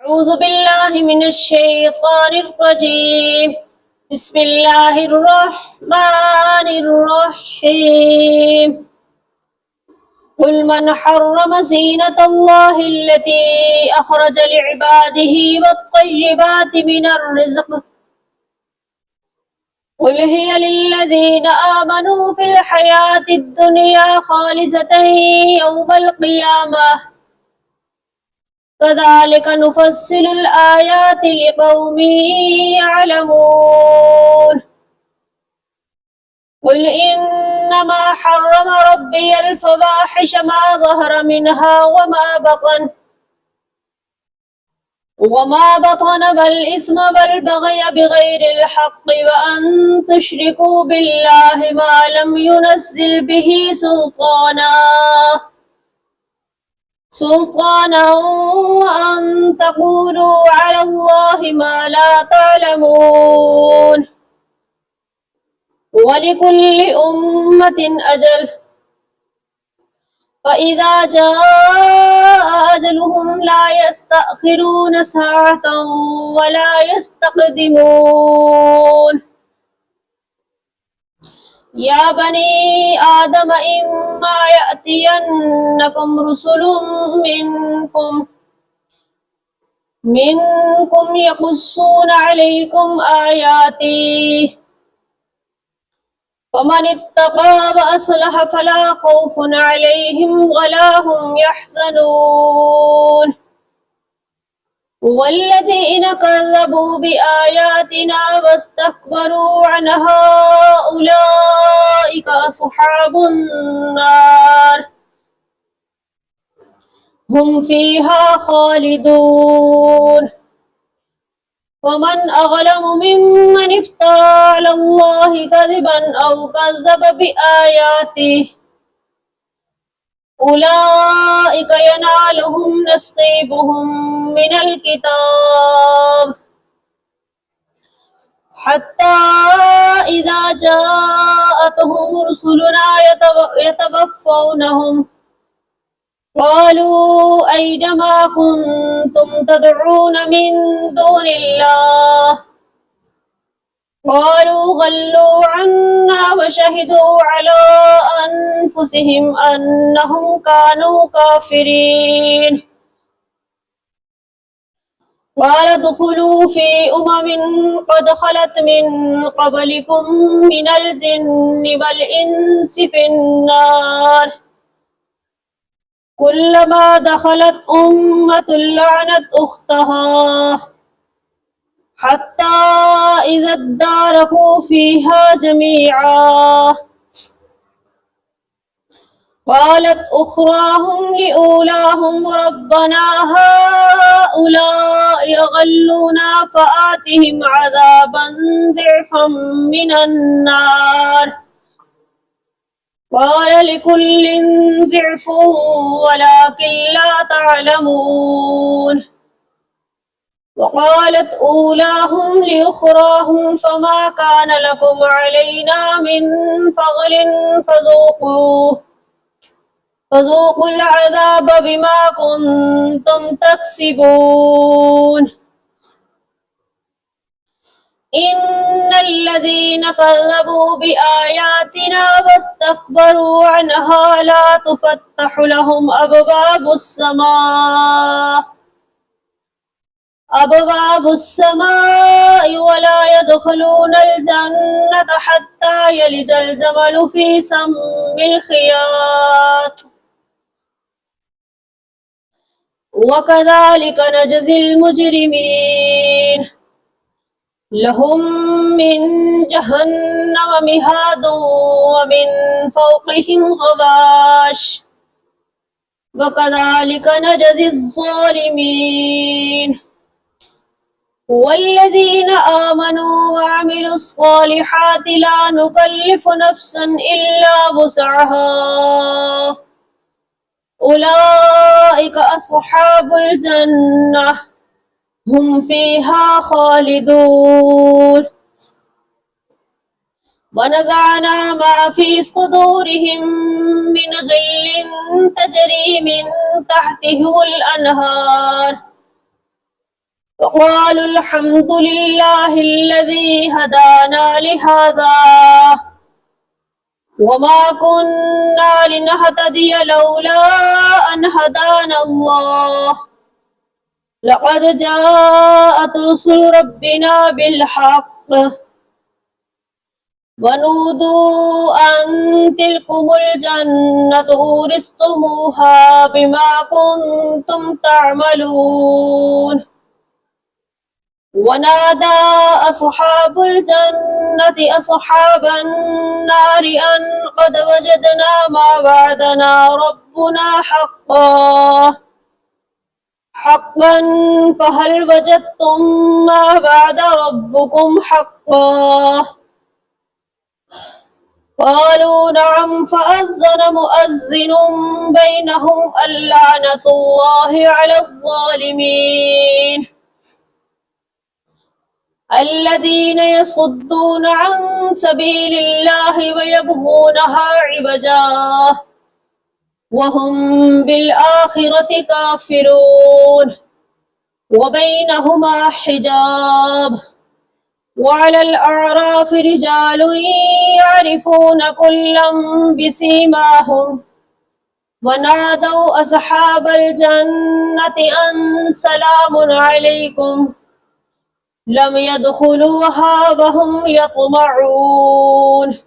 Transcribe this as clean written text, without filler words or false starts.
أعوذ بالله من الشيطان الرجيم. بسم الله الرحمن الرحيم. قل من حرم زينة الله التي أخرج لعباده والطيبات من الرزق قل هي للذين آمنوا في الحياة الدنيا خالصة يوم القيامة كذلك نفصل الآيات لقوم يعلمون. قل إنما حرم ربي الفواحش ما ظهر منها وما بطن والإثم والبغي بغير الحق وأن تشركوا بالله ما لم ينزل به سلطانا وأن تقولوا على الله ما لا تعلمون. ولكل أمة أجل فإذا جاء أجلهم لا يستأخرون ساعة ولا يستقدمون. يا بني آدم إما يأتينكم رسل منكم يقصون عليكم آياتي فمن اتقى وأصلح فلا خوف عليهم ولا هم يحزنون. والذين كذبوا بآياتنا واستكبروا عنها أولئك أصحاب النار هم فيها خالدون. ومن أظلم ممن افترى على الله كذبا أو كذب بآياته أولئك ينالهم نصيبهم من الكتاب حتى إذا جاءتهم رسلنا يتوفونهم قالوا أين ما كنتم تدعون من دون الله قالوا ضلوا عنا وشهدوا على أنفسهم أنهم كانوا كافرين. قال ادخلوا في قد خلت من قبلكم من الجن والإنس في النار كلما دخلت أمة لعنت أختها حتى إذا اداركوا فيها جميعا قالت أخراهم لأولاهم ربنا هؤلاء أضلونا فآتهم عذابا ضعفا من النار قال لكل ضعف ولكن لا تعلمون. وقالت أولاهم لأخراهم فما كان لكم علينا من فضل فذوقوا العذاب بما كنتم تكسبون. إن الذين كذبوا بآياتنا واستكبروا عنها لا تفتح لهم أبواب السماء ولا يدخلون الجنة حتى يلج الجمل في سم الخياط وكذلك نجزي المجرمين. لهم من جهنم مهاد ومن فوقهم غواش وكذلك نجزي الظالمين. والذين آمنوا وعملوا الصالحات لا نكلف نفسا إلا وسعها أولئك أصحاب الجنة هم فيها خالدون. ونزعنا ما في صدورهم من غل تجري من تحتهم الأنهار وقالوا الحمد لله الذي هدانا لهذا وما كنا لنهتدي لولا أن هدانا الله لقد جاءت رسل ربنا بالحق ونودوا أن تلكم الجنة أورثتموها بما كنتم تعملون ونادى أصحاب الجنة أصحاب النار أن قد وجدنا ما وعدنا ربنا حقا فهل وجدتم ما وعد ربكم حقا قالوا نعم فأذن مؤذن بينهم اللعنة الله على الظالمين الذين يصدون عن سبيل الله ويبغونها عوجا وهم بالآخرة كافرون وبينهما حجاب وعلى الأعراف رجال يعرفون كلا بسيماهم ونادوا أصحاب الجنة أن سلام عليكم لم يدخلوها وهم يطمعون